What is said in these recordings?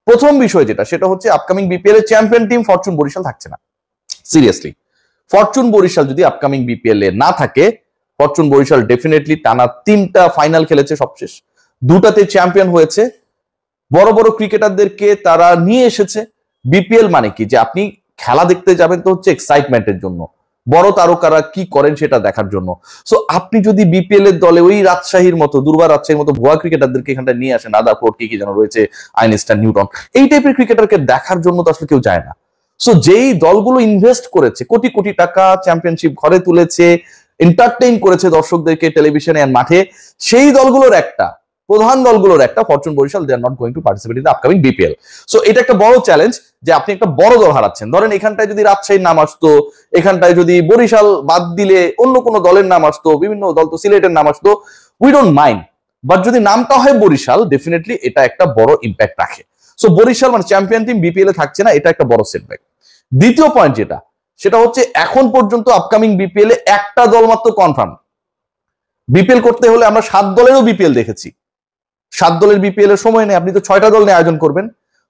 প্রথম বিষয় যেটা, সেটা হচ্ছে আপকামিং বিপিএল এর চ্যাম্পিয়ন টিম ফরচুন বরিশাল থাকছে না। সিরিয়াসলি, ফরচুন বরিশাল যদি আপকামিং বিপিএল এ না থাকে, ফরচুন বরিশাল ডেফিনেটলি টানা 3টা ফাইনাল খেলেছে, সবশেষ 2টাতে চ্যাম্পিয়ন হয়েছে। বড় বড় ক্রিকেটারদেরকে তারা নিয়ে এসেছে। বিপিএল মানে কি, যে আপনি খেলা দেখতে যাবেন তো হচ্ছে এক্সাইটমেন্টের জন্য, বড় তারকারা কি করেন সেটা দেখার জন্য। সো আপনি যদি বিপিএল এর দলে ওই রাজশাহীর মতো, দুর্বার রাজশাহীর মতো ভুয়া ক্রিকেটারদেরকে এখানটা নিয়ে আসেন, আদাপুর কি যেন রয়েছে, আইনস্টাইন, নিউটন, এই টাইপের ক্রিকেটারকে দেখার জন্য তো আসলে কেউ যায় না। সো যেই দলগুলো ইনভেস্ট করেছে কোটি কোটি টাকা, চ্যাম্পিয়নশিপ ঘরে তুলেছে, এন্টারটেইন করেছে দর্শকদেরকে টেলিভিশনে আর মাঠে, সেই দলগুলোর একটা, প্রধান দলগুলোর একটা Fortune Barishal, they are not going to participate in the upcoming BPL. সো এটা একটা বড় চ্যালেঞ্জ যে আপনি একটা বড় দল হারাচ্ছেন। ধরেন এখানটায় যদি রাজশাহীর নাম আসতো, এখানটায় যদি বরিশাল বাদ দিলে অন্য কোনো দলের নাম আসতো, বিভিন্ন দল তো সিলেটের নাম আসতো, উই ডোন্ট মাইন্ড, বাট যদি নামটা হয় বরিশাল, ডেফিনেটলি এটা একটা বড় ইম্প্যাক্ট রাখে। সো বরিশাল মানে চ্যাম্পিয়ন টিম বিপিএল এ থাকছে না, এটা একটা বড় সেটব্যাক। দ্বিতীয় পয়েন্ট যেটা, সেটা হচ্ছে এখন পর্যন্ত আপকামিং বিপিএল এ একটা দল মাত্র কনফার্ম। বিপিএল করতে হলে আমরা 7 দলেরও বিপিএল দেখেছি, 7 দলের বিপিএল এর সময় নেই, আপনি তো 6টা দল নিয়ে আয়োজন করবেন।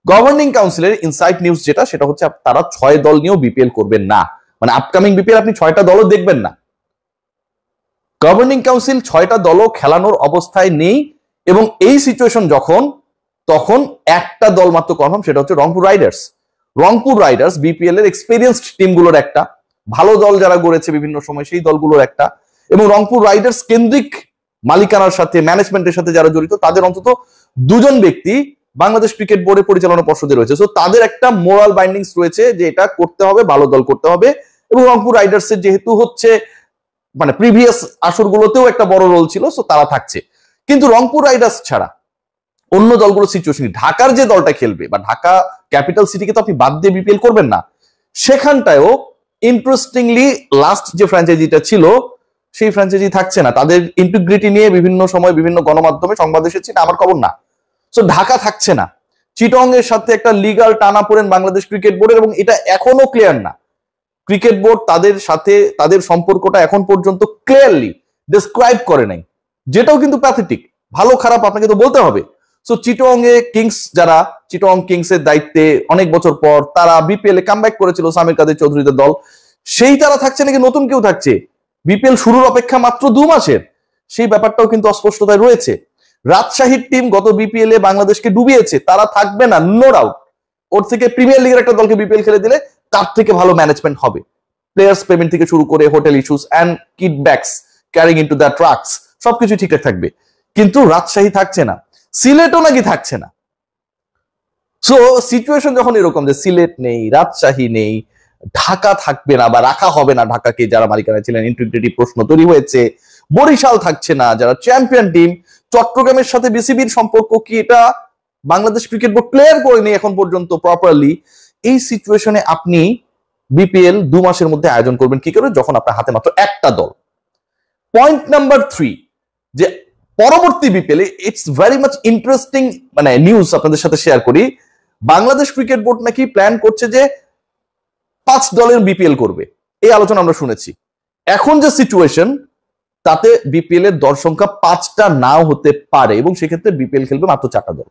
গভর্নিং কাউন্সিলের ইনসাইট নিউজ যেটা, সেটা হচ্ছে তারা 6 দল নিয়েও বিপিএল করবেন না, মানে আপকামিং বিপিএল আপনি 6টা দলও দেখবেন না। গভর্নিং কাউন্সিল 6টা দলও খেলানোর অবস্থায় নেই, এবং এই সিচুয়েশন যখন, তখন একটা দল মাত্র কনফার্ম, সেটা হচ্ছে Rangpur Riders. Rangpur Riders BPL এর এক্সপেরিয়েন্সড টিমগুলোর একটা, ভালো দল যারা গড়েছে বিভিন্ন সময় সেই দলগুলোর একটা, এবং রংপুর রাইডার্স কেন্দ্রিক মালিকানার সাথে, ম্যানেজমেন্টের সাথে যারা জড়িত, তাদের অন্তত 2জন ব্যক্তি বাংলাদেশ ক্রিকেট বোর্ডের পরিচালনা পর্ষদে রয়েছে। সো তাদের একটা মোরাল বাইন্ডিংস রয়েছে যে এটা করতে হবে, ভালো দল করতে হবে। এবং রংপুর রাইডার্সের যেহেতু হচ্ছে মানে প্রিভিয়াস আসরগুলোতেও একটা বড় রোল ছিল, সো তারা থাকছে। কিন্তু রংপুর রাইডার্স ছাড়া অন্য দলগুলোর সিচুয়েশন, ঢাকার যে দলটা খেলবে, বা ঢাকা ক্যাপিটাল সিটিকে তো আপনি বাদ দিয়ে বিপিএল করবেন না, সেখানটায়ও ইন্টারেস্টিংলি লাস্ট যে ফ্র্যাঞ্চাইজিটা ছিল, সেই ফ্র্যাঞ্চাইজি থাকছে না। তাদের ইন্টিগ্রিটি নিয়ে বিভিন্ন সময় বিভিন্ন গণমাধ্যমে সংবাদ এসেছে, আমার খবর না। সো ঢাকা থাকছে না। চিটং এর সাথে একটা লিগাল টানাপোড়েন বাংলাদেশ ক্রিকেট বোর্ডের, এবং এটা এখনো ক্লিয়ার না। ক্রিকেট বোর্ড তাদের সাথে তাদের সম্পর্কটা এখন পর্যন্ত ক্লিয়ারলি ডেসক্রাইব করে নাই, যেটাও কিন্তু প্যাথেটিক। ভালো খারাপ আপনাকে তো বলতে হবে। সো চিটং এ কিংস, যারা চিটং কিংস এর দায়িত্বে অনেক বছর পর তারা বিপিএল এ কামব্যাক করেছিল, সামির কাদের চৌধুরীদের দল, সেই তারা থাকছে নাকি নতুন কেউ থাকছে? বিপিএল শুরুর অপেক্ষা মাত্র 2 মাসের, সেই ব্যাপারটাও কিন্তু অস্পষ্টতায় রয়েছে। রাজশাহীর টিম গত বিপিএল এ বাংলাদেশকে ডুবিয়েছে, তারা থাকবে না, নো ডাউট। ওর থেকে প্রিমিয়ার লিগের একটা দলকে বিপিএল খেলে দিলে তার থেকে ভালো ম্যানেজমেন্ট হবে, প্লেয়ার্স পেমেন্ট থেকে শুরু করে hotel issues and kickbacks carrying into the trucks, সবকিছু ঠিকঠাক থাকবে। কিন্তু রাজশাহী থাকছে না, সিলেটও নাকি থাকছে না। সো সিচুয়েশন যখন এরকম যে সিলেট নেই, রাজশাহী নেই, ঢাকা থাকবে না বা রাখা হবে না ঢাকাকে যারা মালিকানা ছিলেন, ইন্টিগ্রিটি প্রশ্ন তৈরি হয়েছে। বরিশাল থাকছে না, যারা চ্যাম্পিয়ন টিম। চট্টগ্রামের সাথে বিসিবির সম্পর্ক কি, এটা বাংলাদেশ ক্রিকেট বোর্ড ক্লিয়ার করেনি এখন পর্যন্ত প্রপারলি। এই সিচুয়েশনে আপনি বিপিএল 2 মাসের মধ্যে আয়োজন করবেন কি করে, যখন আপনার হাতে মাত্র একটা দল? পয়েন্ট নাম্বার 3, যে পরবর্তী BPL it's very much interesting মানে নিউজ আপনাদের সাথে শেয়ার করি। বাংলাদেশ ক্রিকেট বোর্ড নাকি প্ল্যান করছে যে 5 দলের বিপিএল করবে, এই আলোচনা আমরা শুনেছি। এখন যে সিচুয়েশন, তাতে বিপিএল এর দল সংখ্যা 5টা নাও হতে পারে, এবং সেক্ষেত্রে বিপিএল খেলবে মাত্র 4টা দল।